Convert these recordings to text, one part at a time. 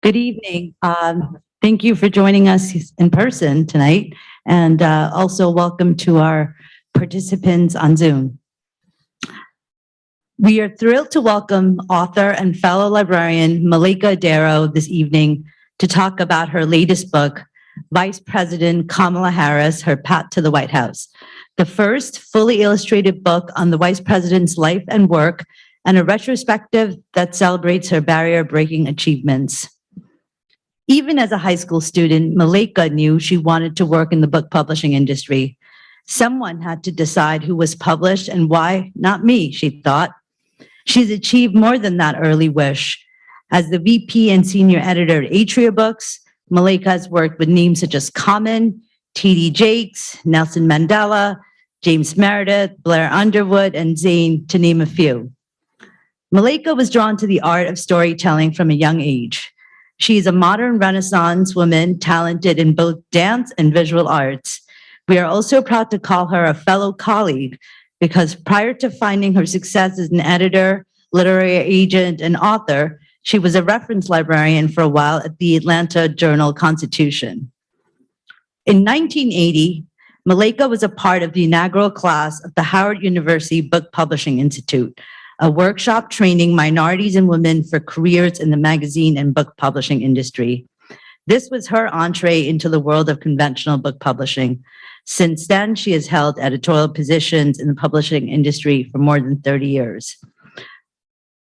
Good evening. Thank you for joining us in person tonight, and also welcome to our participants on Zoom. We are thrilled to welcome author and fellow librarian Malaika Adero this evening to talk about her latest book, Vice President Kamala Harris, Her Path to the White House, the first fully illustrated book on the Vice President's life and work, and a retrospective that celebrates her barrier-breaking achievements. Even as a high school student, Malaika knew she wanted to work in the book publishing industry. Someone had to decide who was published and why, not me, she thought. She's achieved more than that early wish. As the VP and senior editor at Atria Books, Malaika has worked with names such as Common, T.D. Jakes, Nelson Mandela, James Meredith, Blair Underwood, and Zane, to name a few. Malaika was drawn to the art of storytelling from a young age. She is a modern Renaissance woman, talented in both dance and visual arts. We are also proud to call her a fellow colleague because prior to finding her success as an editor, literary agent, and author, she was a reference librarian for a while at the Atlanta Journal-Constitution. In 1980, Malaika was a part of the inaugural class of the Howard University Book Publishing Institute, a workshop training minorities and women for careers in the magazine and book publishing industry. This was her entree into the world of conventional book publishing. Since then, she has held editorial positions in the publishing industry for more than 30 years.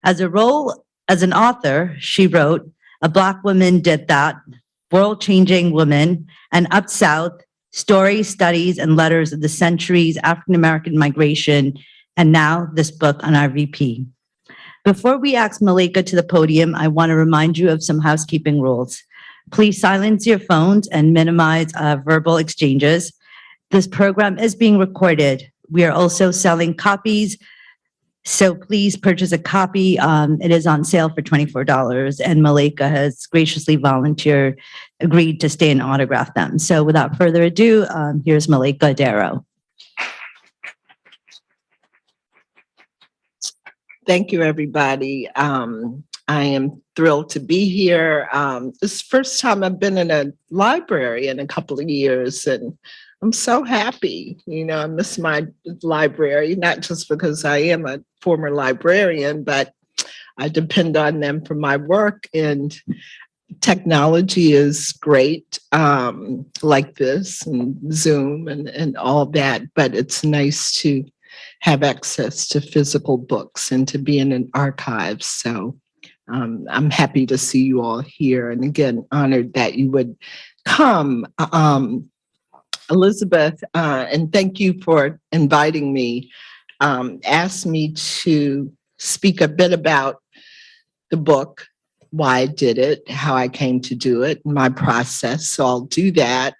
As an author, she wrote A Black Woman Did That, World-Changing Woman, and Up South, Stories, Studies, and Letters of the Centuries, African-American Migration, and now this book on our VP. Before we ask Malaika to the podium, I want to remind you of some housekeeping rules. Please silence your phones and minimize verbal exchanges. This program is being recorded. We are also selling copies, so please purchase a copy. It is on sale for $24, and Malaika has graciously agreed to stay and autograph them. So without further ado, here's Malaika Adero. Thank you, everybody. I am thrilled to be here. This is the first time I've been in a library in a couple of years, and I'm so happy. You know, I miss my library, not just because I am a former librarian, but I depend on them for my work, and technology is great, like this, and Zoom and all that, but it's nice to have access to physical books and to be in an archive. So I'm happy to see you all here. And again, honored that you would come. Elizabeth, and thank you for inviting me, asked me to speak a bit about the book, why I did it, how I came to do it, my process. So I'll do that.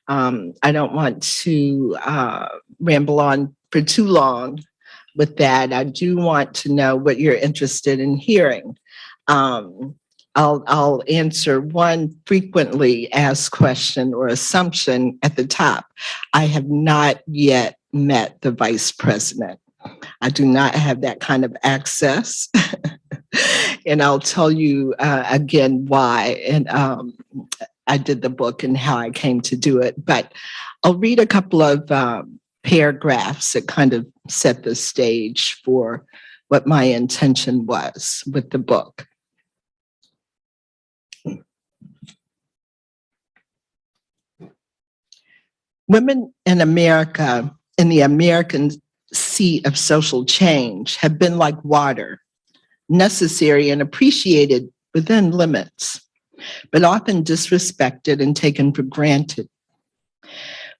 I don't want to ramble on for too long with that. I do want to know what you're interested in hearing. I'll answer one frequently asked question or assumption at the top. I have not yet met the vice president. I do not have that kind of access. And I'll tell you again why. And I did the book and how I came to do it. But I'll read a couple of paragraphs that kind of set the stage for what my intention was with the book. Women in America, in the American sea of social change, have been like water, necessary and appreciated within limits, but often disrespected and taken for granted.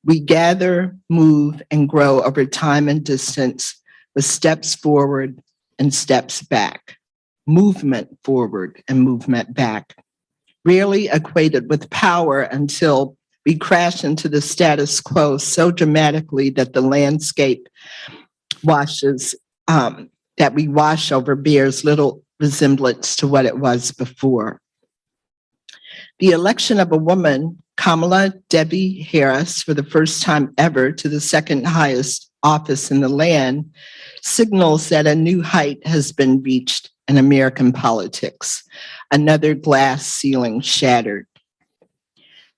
We gather, move, and grow over time and distance with steps forward and steps back, movement forward and movement back, rarely equated with power until we crash into the status quo so dramatically that the landscape that we wash over bears little resemblance to what it was before. The election of a woman, Kamala Debbie Harris, for the first time ever to the second highest office in the land, signals that a new height has been reached in American politics. Another glass ceiling shattered.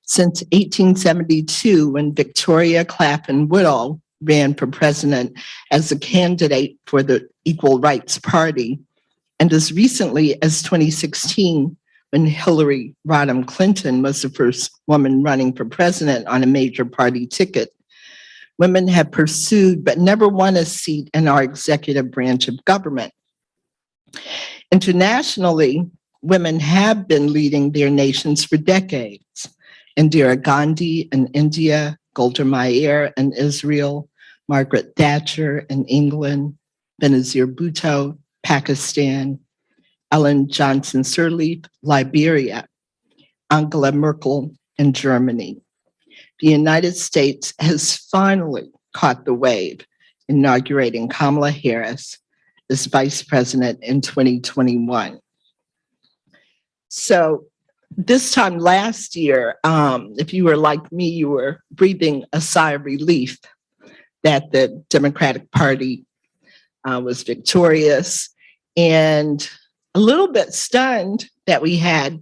Since 1872, when Victoria Clapham Woodall ran for president as a candidate for the Equal Rights Party, and as recently as 2016, when Hillary Rodham Clinton was the first woman running for president on a major party ticket, women have pursued but never won a seat in our executive branch of government. Internationally, women have been leading their nations for decades. Indira Gandhi in India, Golda Meir in Israel, Margaret Thatcher in England, Benazir Bhutto, Pakistan, Ellen Johnson Sirleaf, Liberia, Angela Merkel in Germany. The United States has finally caught the wave, inaugurating Kamala Harris as vice president in 2021. So this time last year, if you were like me, you were breathing a sigh of relief that the Democratic Party was victorious, and a little bit stunned that we had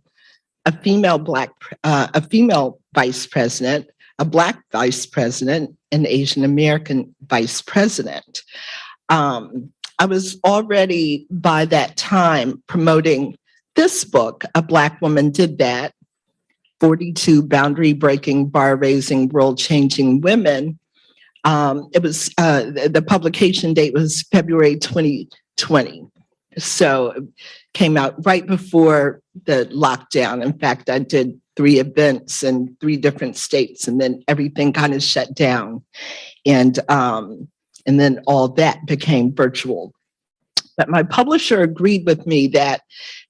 a female vice president, a Black vice president, and Asian American vice president. I was already by that time promoting this book, A Black Woman Did That, 42 Boundary-Breaking, Bar-Raising, World-Changing Women. The publication date was February 2020. So it came out right before the lockdown. In fact, I did 3 events in 3 different states, and then everything kind of shut down. And then all that became virtual. But my publisher agreed with me that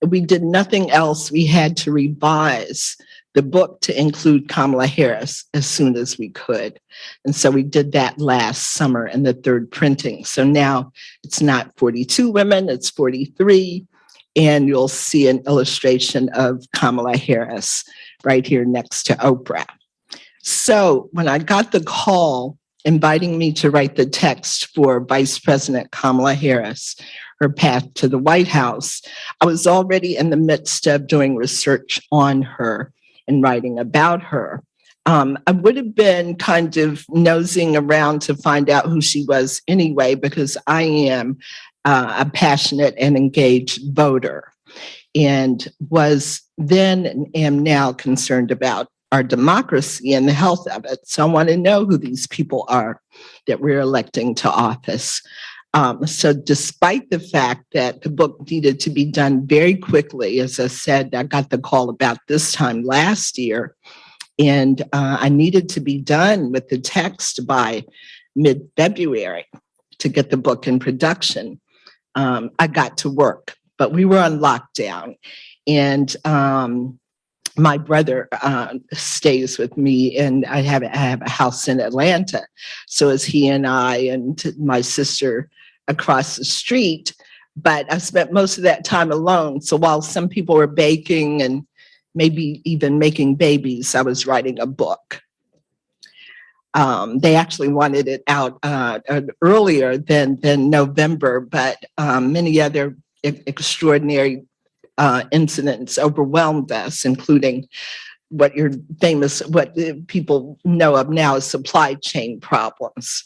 if we did nothing else, we had to revise the book to include Kamala Harris as soon as we could. And so we did that last summer in the 3rd printing. So now it's not 42 women, it's 43. And you'll see an illustration of Kamala Harris right here next to Oprah. So when I got the call inviting me to write the text for Vice President Kamala Harris, her path to the White House, I was already in the midst of doing research on her and writing about her. I would have been kind of nosing around to find out who she was anyway, because I am a passionate and engaged voter, and was then and am now concerned about our democracy and the health of it. So I want to know who these people are that we're electing to office. So despite the fact that the book needed to be done very quickly, as I said, I got the call about this time last year, and I needed to be done with the text by mid-February to get the book in production. I got to work, but we were on lockdown, and my brother stays with me, and I have a house in Atlanta. So it's he and I and my sister across the street, but I spent most of that time alone. So while some people were baking and maybe even making babies, I was writing a book. They actually wanted it out earlier than November, but many other extraordinary incidents overwhelmed us, including what people know of now as supply chain problems.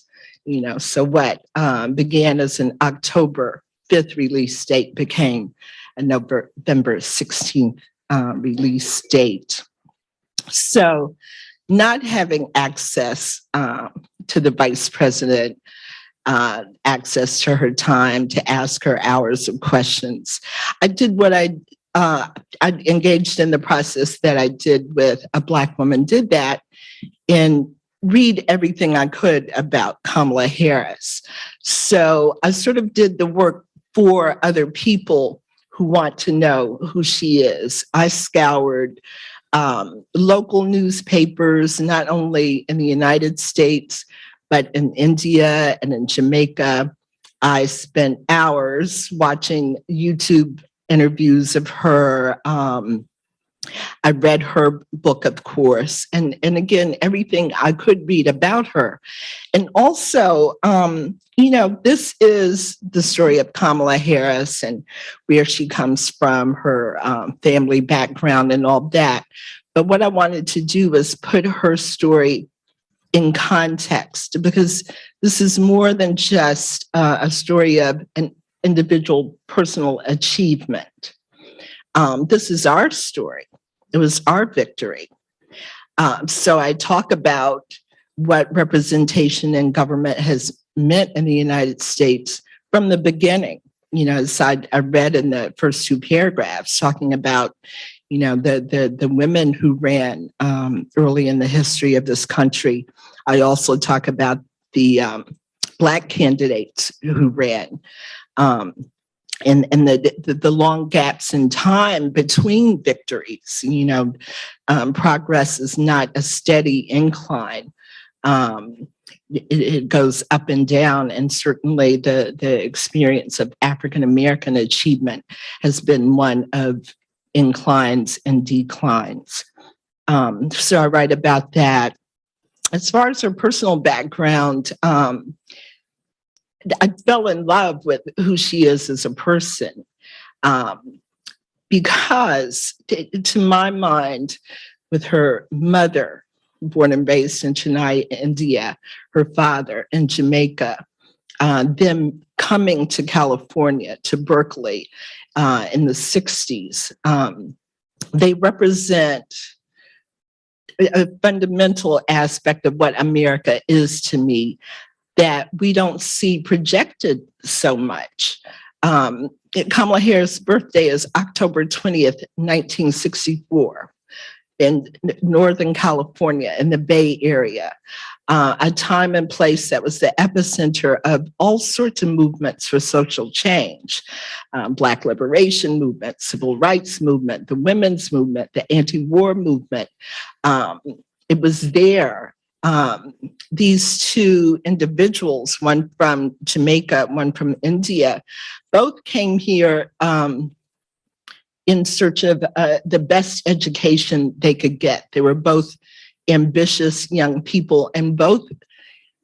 So what began as an October 5th release date became a November 16th release date. So not having access to the vice president, access to her time to ask her hours of questions, I did what I engaged in the process that I did with A Black Woman Did That, and read everything I could about Kamala Harris. So I sort of did the work for other people who want to know who she is. I scoured local newspapers, not only in the United States, but in India and in Jamaica. I spent hours watching YouTube interviews of her. I I read her book, of course, and again, everything I could read about her. And also, this is the story of Kamala Harris and where she comes from, her family background and all that. But what I wanted to do was put her story in context, because this is more than just a story of an individual personal achievement. This is our story. It was our victory. So I talk about what representation in government has meant in the United States from the beginning. As I read in the first two paragraphs, talking about, the women who ran early in the history of this country. I also talk about the Black candidates who ran. And the long gaps in time between victories. Progress is not a steady incline. It goes up and down, and certainly the experience of African American achievement has been one of inclines and declines. So I write about that. As far as her personal background, I fell in love with who she is as a person, because to my mind, with her mother, born and raised in Chennai, India, her father in Jamaica, them coming to California, to Berkeley in the 60s, they represent a fundamental aspect of what America is to me that we don't see projected so much. Kamala Harris' birthday is October 20th, 1964. In Northern California, in the Bay Area, a time and place that was the epicenter of all sorts of movements for social change. Black liberation movement, civil rights movement, the women's movement, the anti-war movement. It was there. These two individuals, one from Jamaica, one from India, both came here in search of the best education they could get. They were both ambitious young people, and both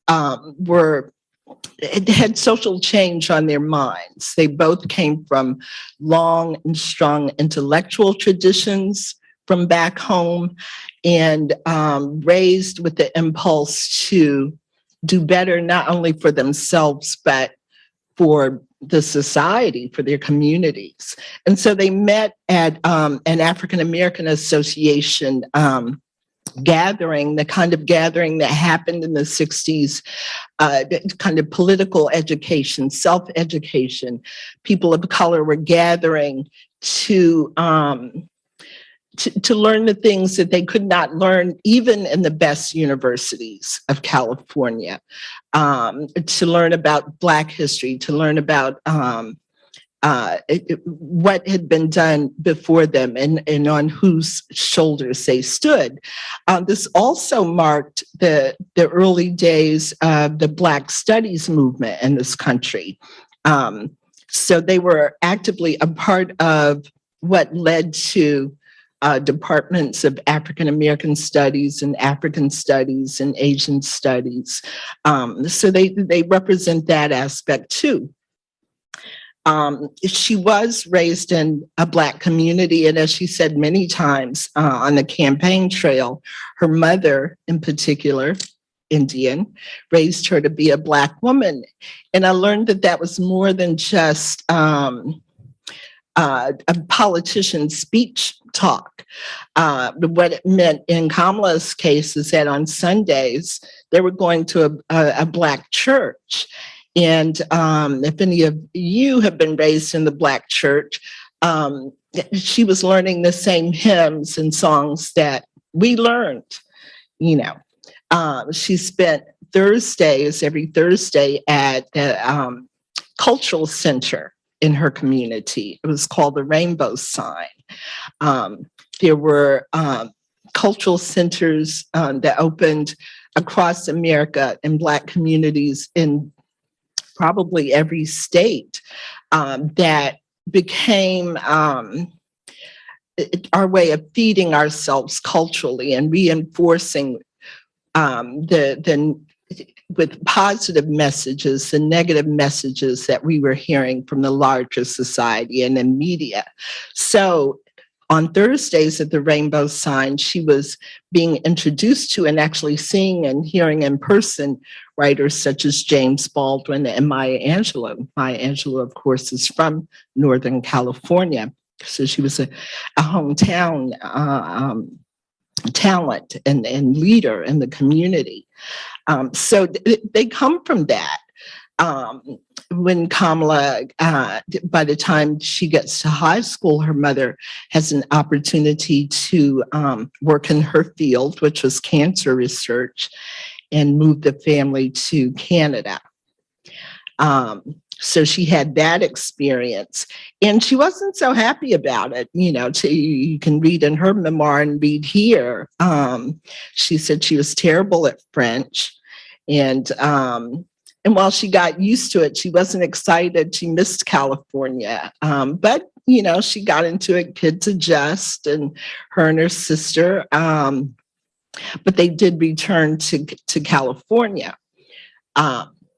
had social change on their minds. They both came from long and strong intellectual traditions from back home, and raised with the impulse to do better, not only for themselves, but for the society, for their communities. And so they met at an African American Association gathering, the kind of gathering that happened in the 60s, kind of political education, self-education. People of color were gathering to learn the things that they could not learn even in the best universities of California, to learn about Black history, to learn about what had been done before them and on whose shoulders they stood. This also marked the early days of the Black Studies movement in this country. So they were actively a part of what led to departments of African American studies and African studies and Asian studies. So they represent that aspect too. She was raised in a Black community, and as she said many times on the campaign trail, her mother in particular, Indian, raised her to be a Black woman. And I learned that that was more than just a politician's speech talk. What it meant in Kamala's case is that on Sundays, they were going to a Black church. And if any of you have been raised in the Black church, she was learning the same hymns and songs that we learned, She spent Thursdays, every Thursday at the cultural center in her community. It was called the Rainbow Sign. There were cultural centers that opened across America in Black communities in probably every state that became our way of feeding ourselves culturally and reinforcing the with positive messages, the negative messages that we were hearing from the larger society and the media. So on Thursdays at the Rainbow Sign, she was being introduced to and actually seeing and hearing in person writers such as James Baldwin and Maya Angelou. Maya Angelou, of course, is from Northern California. So she was a hometown talent and leader in the community. So they come from that. When Kamala, by the time she gets to high school, her mother has an opportunity to work in her field, which was cancer research, and move the family to Canada. So she had that experience, and she wasn't so happy about it. You can read in her memoir and read here. She said she was terrible at French, and while she got used to it, she wasn't excited. She missed California, but she got into it. Kids adjust, and her and her sister. But they did return to California.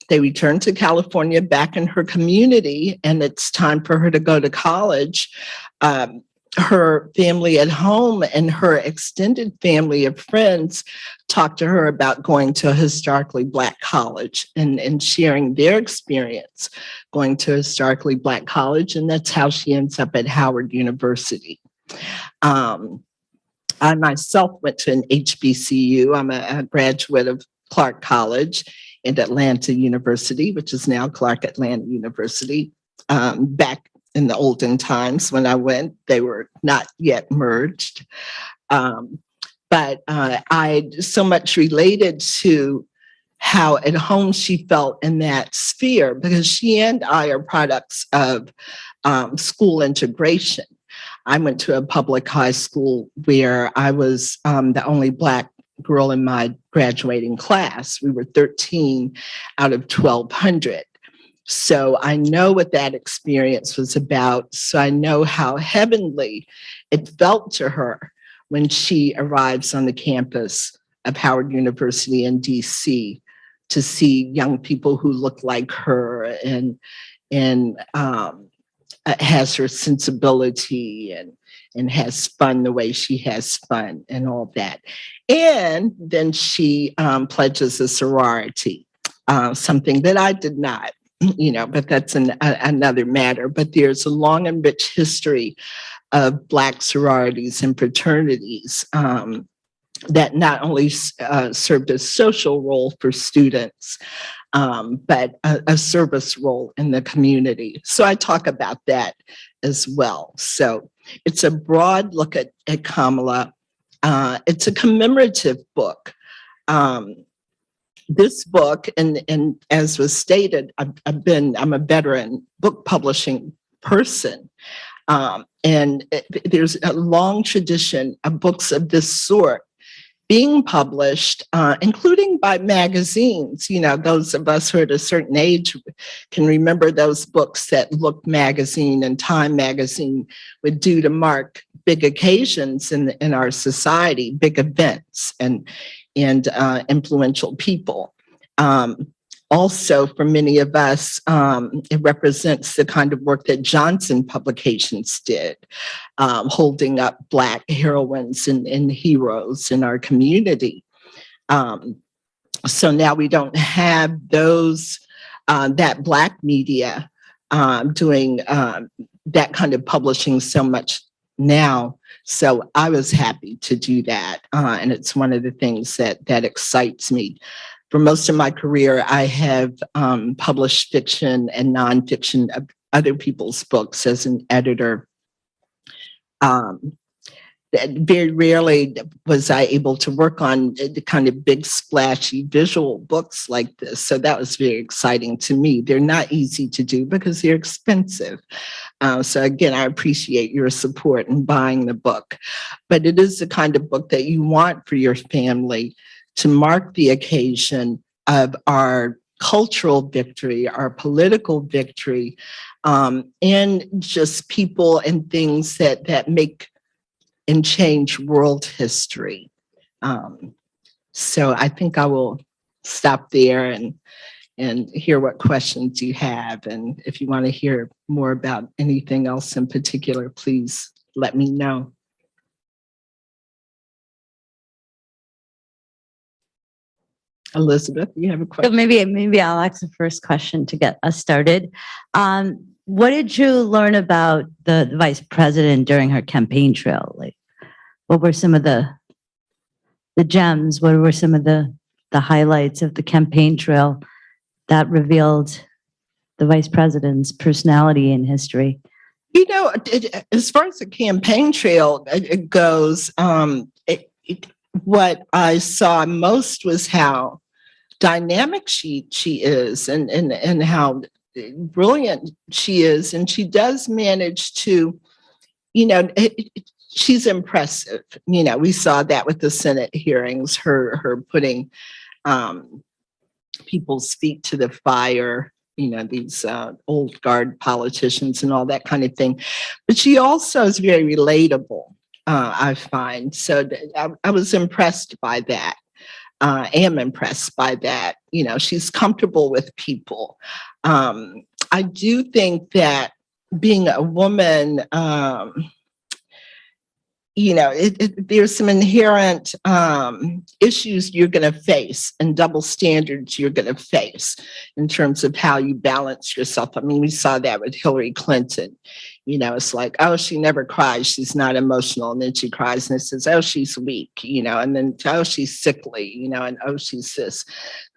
They returned to California back in her community, and it's time for her to go to college. Her family at home and her extended family of friends talked to her about going to a historically Black college and sharing their experience going to a historically Black college. And that's how she ends up at Howard University. I myself went to an HBCU. I'm a graduate of Clark College and Atlanta University, which is now Clark Atlanta University. Back in the olden times when I went, they were not yet merged. But I so much related to how at home she felt in that sphere, because she and I are products of school integration. I went to a public high school where I was the only Black girl in my graduating class. We were 13 out of 1,200. So I know what that experience was about. So I know how heavenly it felt to her when she arrives on the campus of Howard University in DC to see young people who look like her and has her sensibility and has fun the way she has fun and all that. And then she pledges a sorority, something that I did not, but that's another matter. But there's a long and rich history of Black sororities and fraternities that not only served a social role for students, but a service role in the community. So I talk about that as well. So it's a broad look at Kamala. It's a commemorative book. This book, and as was stated, I'm a veteran book publishing person. And there's a long tradition of books of this sort being published, including by magazines. Those of us who are at a certain age can remember those books that Look magazine and Time magazine would do to mark big occasions in our society, big events and influential people. Also, for many of us, it represents the kind of work that Johnson Publications did, holding up Black heroines and heroes in our community. So now we don't have those, that Black media doing that kind of publishing so much now. So I was happy to do that. And it's one of the things that excites me. For most of my career, I have published fiction and nonfiction of other people's books as an editor. Very rarely was I able to work on the kind of big, splashy visual books like this. So that was very exciting to me. They're not easy to do because they're expensive. So again, I appreciate your support in buying the book. But it is the kind of book that you want for your family to mark the occasion of our cultural victory, our political victory, and just people and things that make and change world history. So I think I will stop there and hear what questions you have. And if you want to hear more about anything else in particular, please let me know. Elizabeth, you have a So question? maybe I'll ask the first question to get us started. What did you learn about the vice president during her campaign trail? Like, what were some of the gems? What were some of the highlights of the campaign trail that revealed the vice president's personality and history? You know, as far as the campaign trail it goes, what I saw most was how dynamic she is, and how brilliant she is, and she does manage to, you know, she's impressive. You know, we saw that with the Senate hearings, her putting people's feet to the fire, you know, these old guard politicians and all that kind of thing. But she also is very relatable, I find. So I was impressed by that. Am impressed by that. You know, she's comfortable with people. I do think that being a woman, you know, there's some inherent issues you're going to face and double standards you're going to face in terms of how you balance yourself. I mean, we saw that with Hillary Clinton. You know, it's like, oh, she never cries. She's not emotional. And then she cries and it says, oh, she's weak, you know, and then, oh, she's sickly, you know, and oh, she's this.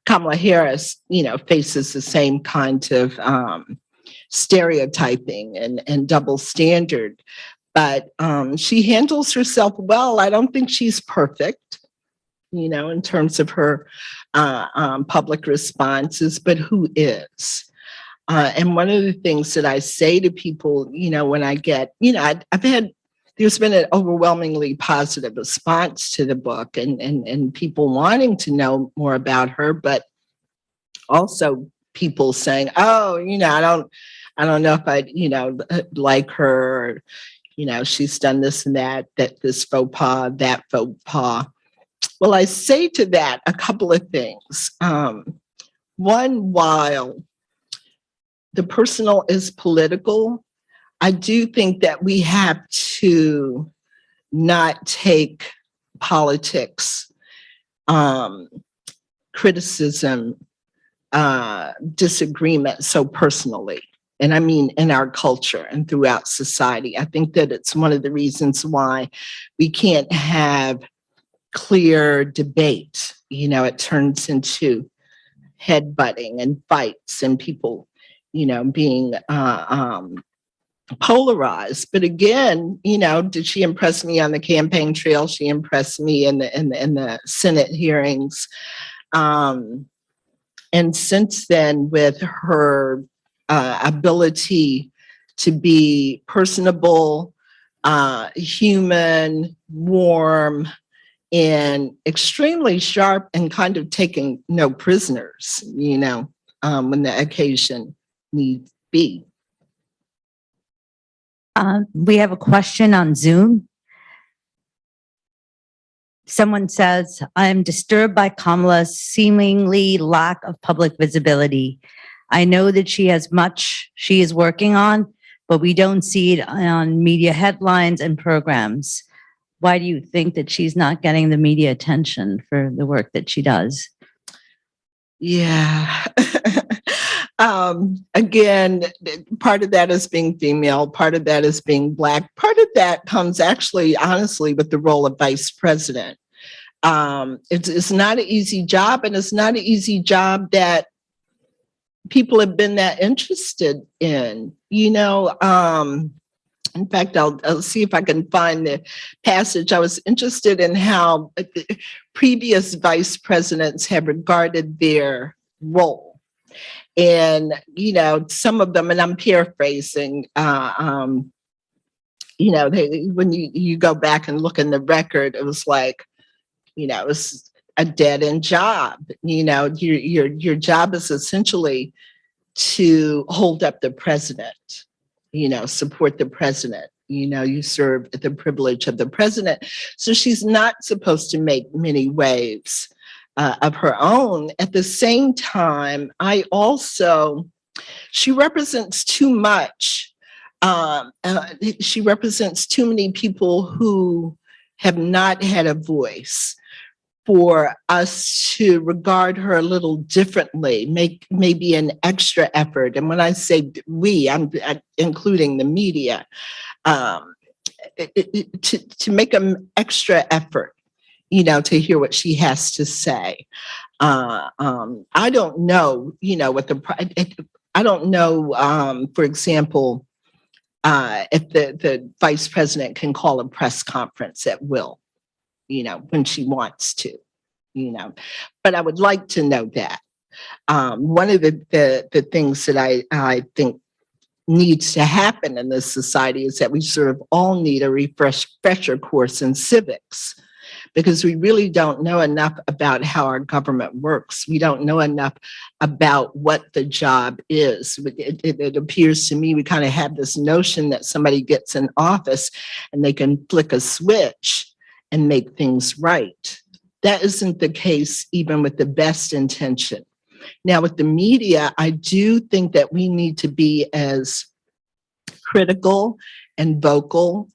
Kamala Harris, you know, faces the same kind of stereotyping and double standard. But she handles herself well. I don't think she's perfect, you know, in terms of her public responses, but who is? And one of the things that I say to people, you know, when I get, you know, there's been an overwhelmingly positive response to the book and people wanting to know more about her, but also people saying, oh, you know, I don't know if I'd, you know, like her, or, you know, she's done this and that this faux pas, that faux pas. Well, I say to that a couple of things. One, while the personal is political, I do think that we have to not take politics, criticism, disagreement so personally. And I mean, in our culture and throughout society, I think that it's one of the reasons why we can't have clear debate. You know, it turns into headbutting and fights and people, you know, being polarized. But again, you know, did she impress me on the campaign trail? She impressed me in the Senate hearings. And since then, with her ability to be personable, human, warm, and extremely sharp, and kind of taking no prisoners, you know, when the occasion needs be. We have a question on Zoom. Someone says, I'm disturbed by Kamala's seemingly lack of public visibility. I know that she has much she is working on, but we don't see it on media headlines and programs. Why do you think that she's not getting the media attention for the work that she does? Yeah. Again, part of that is being female, part of that is being Black, part of that comes actually, honestly, with the role of vice president. It's not an easy job, and it's not an easy job that people have been that interested in, you know. In fact, I'll see if I can find the passage. I was interested in how previous vice presidents have regarded their role. And, you know, some of them, and I'm paraphrasing, you know, when you go back and look in the record, it was like, you know, it was a dead end job. You know, your job is essentially to hold up the president, you know, support the president. You serve at the privilege of the president. So she's not supposed to make many waves of her own. At the same time, she represents too much. She represents too many people who have not had a voice for us to regard her a little differently, make maybe an extra effort. And when I say we, I'm including the media, to make an extra effort, to hear what she has to say. I don't know, I don't know, for example, if the vice president can call a press conference at will, when she wants to, but I would like to know that. One of the things that I think needs to happen in this society is that we sort of all need a refresher course in civics, because we really don't know enough about how our government works. We don't know enough about what the job is. It appears to me we kind of have this notion that somebody gets in office and they can flick a switch and make things right. That isn't the case even with the best intention. Now, with the media, I do think that we need to be as critical and vocal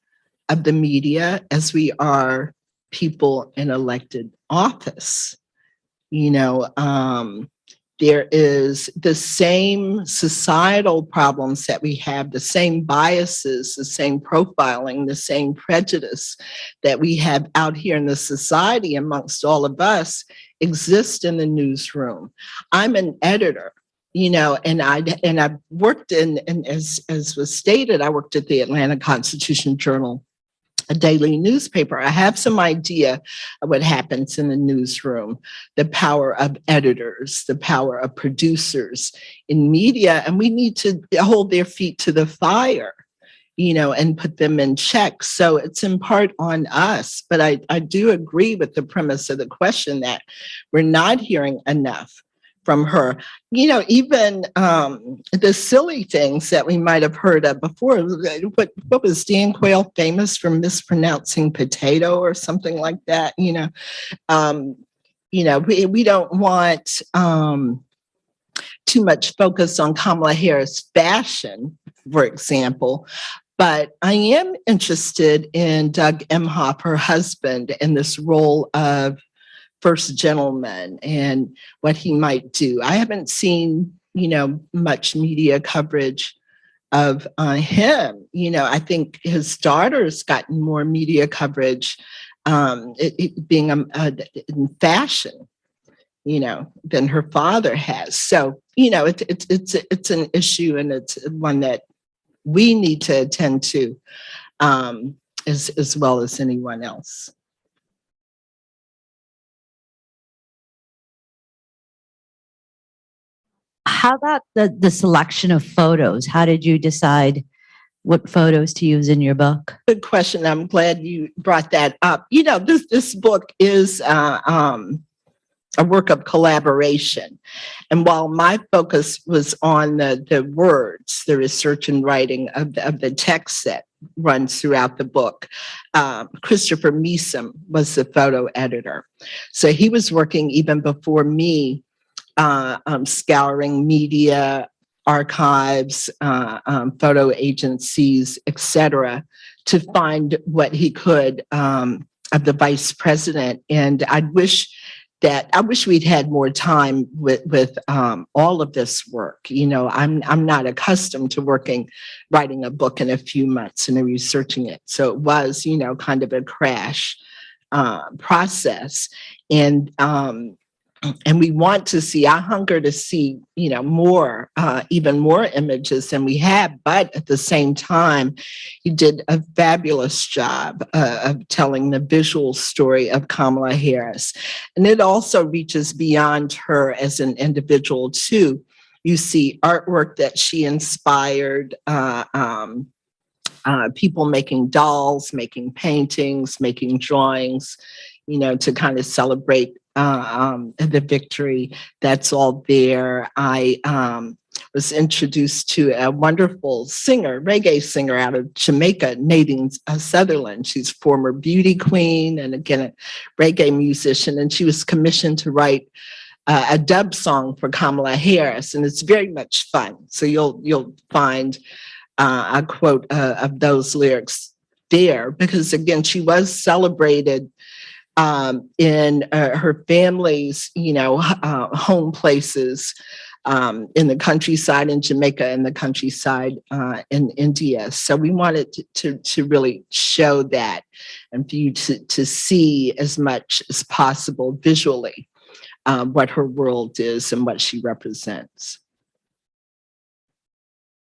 of the media as we are people in elected office. There is the same societal problems that we have, the same biases, the same profiling, the same prejudice that we have out here in the society amongst all of us exist in the newsroom. I'm an editor, and I've worked and as was stated, I worked at the Atlanta Constitution Journal, a daily newspaper. I have some idea of what happens in the newsroom, the power of editors, the power of producers in media, and we need to hold their feet to the fire, and put them in check. So it's in part on us, but I do agree with the premise of the question that we're not hearing enough from her. Even the silly things that we might have heard of before. What was Dan Quayle famous for mispronouncing potato or something like that? We don't want too much focus on Kamala Harris' fashion, for example. But I am interested in Doug Emhoff, her husband, in this role of first gentleman and what he might do. I haven't seen, much media coverage of him. I think his daughter's gotten more media coverage, being in fashion, than her father has. So, it's an issue, and it's one that we need to attend to, as well as anyone else. How about the selection of photos? How did you decide what photos to use in your book? Good question. I'm glad you brought that up. This book is a work of collaboration. And while my focus was on the words, the research and writing of the text that runs throughout the book, Christopher Meesom was the photo editor. So he was working even before me, scouring media, archives, photo agencies, etc., to find what he could of the vice president. And I wish we'd had more time with all of this work. I'm not accustomed to writing a book in a few months and researching it. So it was, kind of a crash process. And we want to see, I hunger to see, more, even more images than we have. But at the same time, he did a fabulous job of telling the visual story of Kamala Harris. And it also reaches beyond her as an individual, too. You see artwork that she inspired, people making dolls, making paintings, making drawings, to kind of celebrate the victory. That's all there. I was introduced to a wonderful singer, reggae singer out of Jamaica, Nadine Sutherland. She's a former beauty queen and again, a reggae musician. And she was commissioned to write a dub song for Kamala Harris. And it's very much fun. So you'll find a quote of those lyrics there, because again, she was celebrated in her family's, home places in the countryside in Jamaica and the countryside in India. So we wanted to really show that and for you to see as much as possible visually what her world is and what she represents.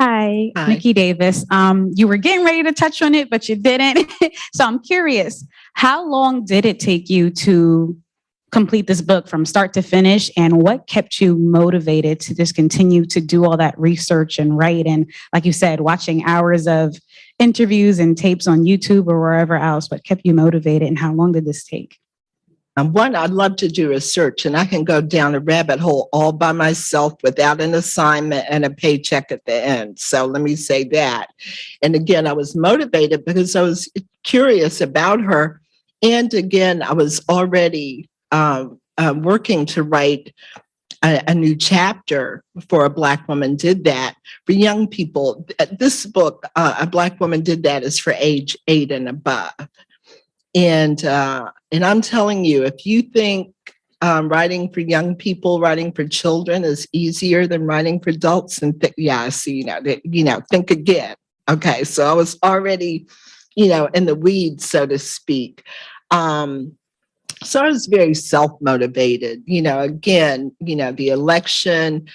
Hi, Hi. Nikki Davis. You were getting ready to touch on it, but you didn't. So I'm curious, how long did it take you to complete this book from start to finish? And what kept you motivated to just continue to do all that research and write? And like you said, watching hours of interviews and tapes on YouTube or wherever else, what kept you motivated and how long did this take? One, I'd love to do research, and I can go down a rabbit hole all by myself without an assignment and a paycheck at the end. So let me say that. And again, I was motivated because I was curious about her. And again, I was already working to write a new chapter for A Black Woman Did That for young people. This book, A Black Woman Did That, is for age 8 and above. And I'm telling you, if you think writing for young people, writing for children is easier than writing for adults, and think again. Okay, so I was already, in the weeds, so to speak. So I was very self-motivated. Again, the election,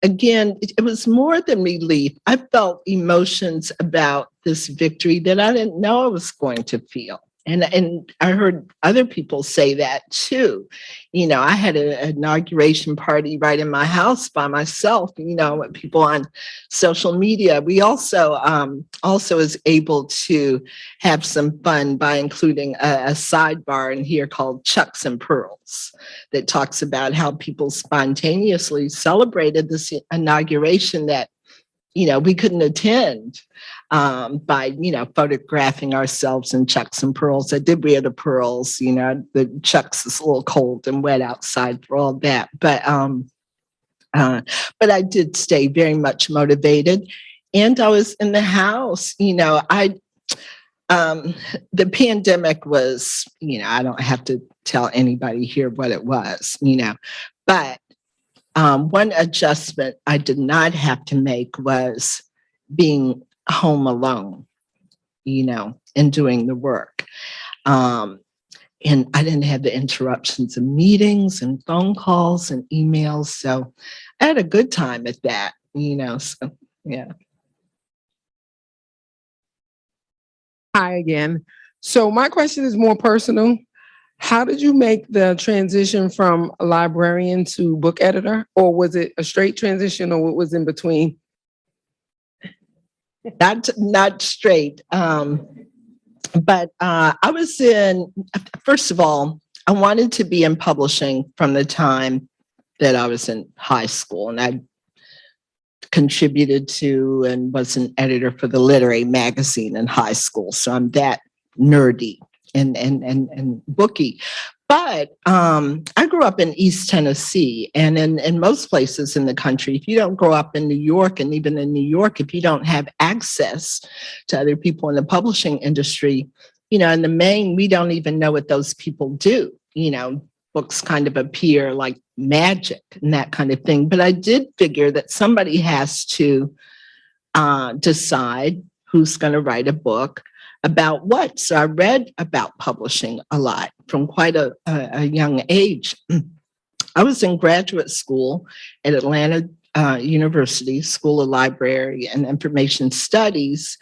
Again, it was more than relief. I felt emotions about this victory that I didn't know I was going to feel. And I heard other people say that too. I had an inauguration party right in my house by myself, with people on social media. We also was able to have some fun by including a sidebar in here called Chucks and Pearls that talks about how people spontaneously celebrated this inauguration that we couldn't attend by, photographing ourselves in Chucks and Pearls. I did wear the pearls, the Chucks is a little cold and wet outside for all that. But I did stay very much motivated. And I was in the house, the pandemic was, I don't have to tell anybody here what it was, but one adjustment I did not have to make was being home alone, and doing the work. And I didn't have the interruptions of meetings and phone calls and emails. So I had a good time at that, so yeah. Hi again. So my question is more personal. How did you make the transition from a librarian to book editor? Or was it a straight transition, or what was in between? Not straight. But I was first of all, I wanted to be in publishing from the time that I was in high school, and I contributed to and was an editor for the literary magazine in high school. So I'm that nerdy and booky. But I grew up in East Tennessee, and in most places in the country, if you don't grow up in New York, and even in New York, if you don't have access to other people in the publishing industry, in the main, we don't even know what those people do. Books kind of appear like magic and that kind of thing. But I did figure that somebody has to decide who's going to write a book about what. So I read about publishing a lot from quite a young age. I was in graduate school at Atlanta University School of Library and Information Studies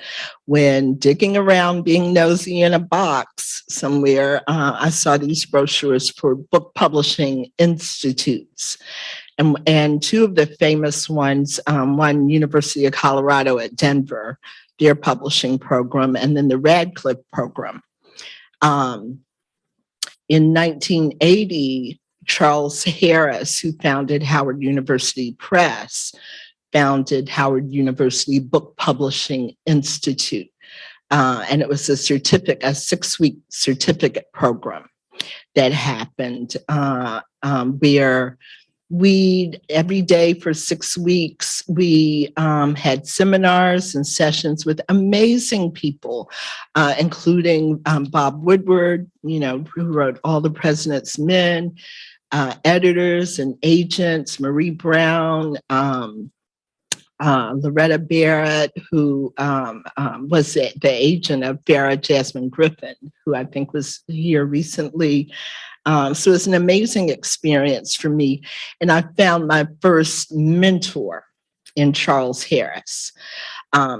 when, digging around, being nosy in a box somewhere, I saw these brochures for book publishing institutes. And two of the famous ones, one, University of Colorado at Denver, their publishing program, and then the Radcliffe program. In 1980, Charles Harris, who founded Howard University Press, founded Howard University Book Publishing Institute. And it was a 6-week certificate program that happened where every day for 6 weeks, we had seminars and sessions with amazing people, including Bob Woodward, who wrote All the President's Men, editors and agents, Marie Brown, Loretta Barrett, who was the agent of Farrah Jasmine Griffin, who I think was here recently. So it was an amazing experience for me. And I found my first mentor in Charles Harris.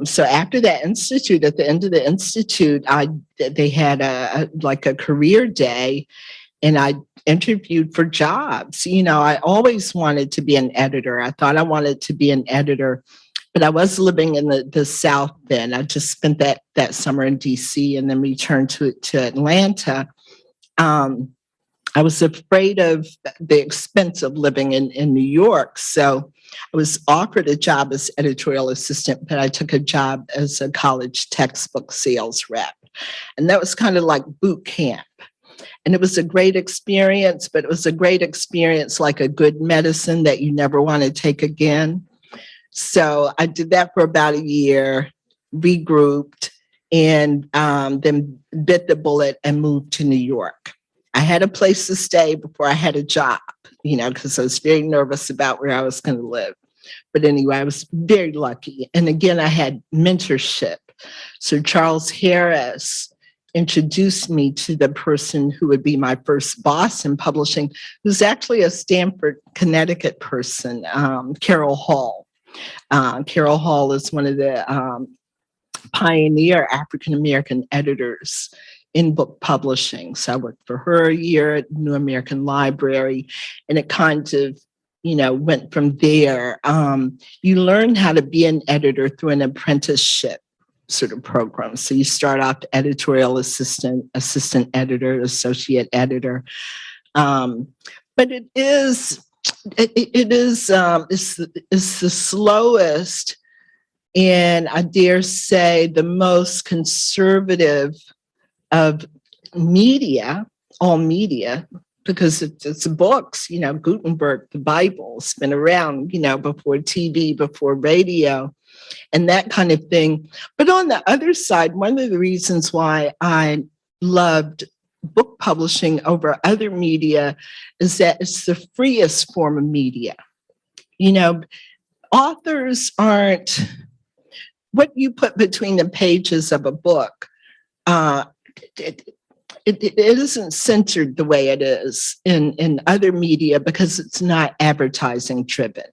So after that institute, at the end of the institute, they had a career day, and I interviewed for jobs. I always wanted to be an editor. I thought I wanted to be an editor, but I was living in the South then. I just spent that summer in DC and then returned to Atlanta. I was afraid of the expense of living in New York. So I was offered a job as editorial assistant, but I took a job as a college textbook sales rep. And that was kind of like boot camp. And it was a great experience, but it was a great experience like a good medicine that you never want to take again. So I did that for about a year, regrouped, and then bit the bullet and moved to New York. I had a place to stay before I had a job, because I was very nervous about where I was going to live. But anyway, I was very lucky. And again, I had mentorship. So Charles Harris introduced me to the person who would be my first boss in publishing, who's actually a Stamford, Connecticut person, Carol Hall. Carol Hall is one of the pioneer African-American editors in book publishing. So I worked for her a year at New American Library, and it kind of, went from there. You learn how to be an editor through an apprenticeship sort of program. So you start off editorial assistant editor, associate editor. But it's the slowest, and I dare say the most conservative of media, all media, because it's books, Gutenberg, the Bible's been around, before TV, before radio, and that kind of thing. But on the other side, one of the reasons why I loved book publishing over other media is that it's the freest form of media. Authors aren't what you put between the pages of a book. It isn't censored the way it is in other media because it's not advertising driven.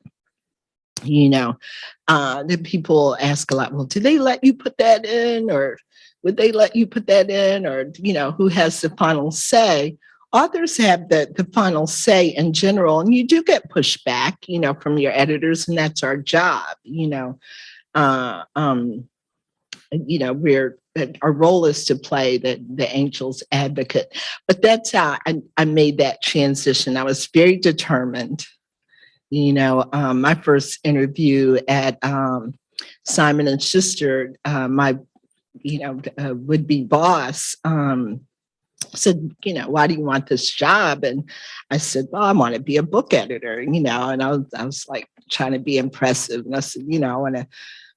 The people ask a lot, well, do they let you put that in, or would they let you put that in, or who has the final say? Authors have the final say in general, and you do get pushback, from your editors, and that's our job. Our role is to play the angel's advocate. But that's how I made that transition. I was very determined. My first interview at Simon & Schuster, my would-be boss, said, why do you want this job? And I said, well, I want to be a book editor, and I was like trying to be impressive. And I said, I want to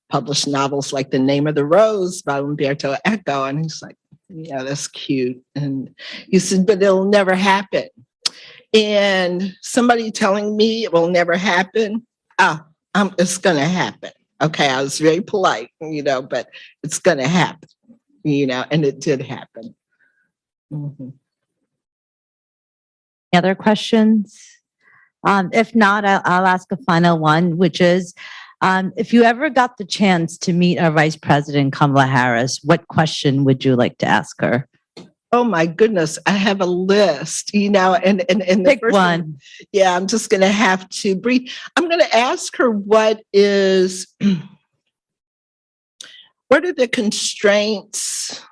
publish novels like The Name of the Rose by Umberto Eco. And he's like, that's cute. And he said, but it'll never happen. And somebody telling me it will never happen, it's going to happen. Okay, I was very polite, but it's going to happen, and it did happen. Mm-hmm. Any other questions? If not, I'll ask a final one, which is, if you ever got the chance to meet our Vice President, Kamala Harris, what question would you like to ask her? Oh my goodness, I have a list, and the Pick first one. Yeah, I'm just going to have to breathe. I'm going to ask her what are the constraints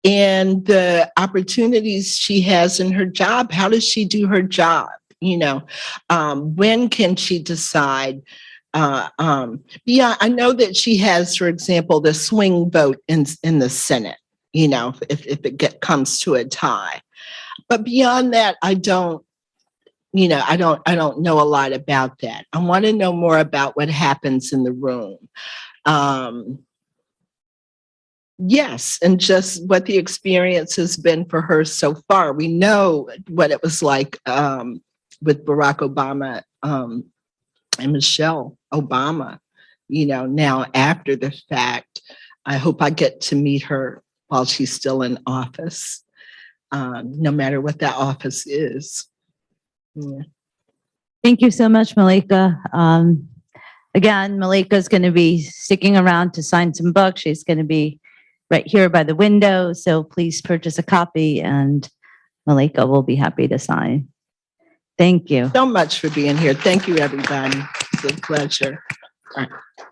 and the opportunities she has in her job. How does she do her job? When can she decide? Yeah, I know that she has, for example, the swing vote in the Senate, if comes to a tie. But beyond that, I don't know a lot about that. I want to know more about what happens in the room. Yes, and just what the experience has been for her so far. We know what it was like with Barack Obama and Michelle Obama, now after the fact. I hope I get to meet her while she's still in office, no matter what that office is. Yeah. Thank you so much, Malaika. Again, Malaika is going to be sticking around to sign some books. She's going to be right here by the window. So please purchase a copy and Malaika will be happy to sign. Thank you. So much for being here. Thank you, everybody. It's a pleasure. All right.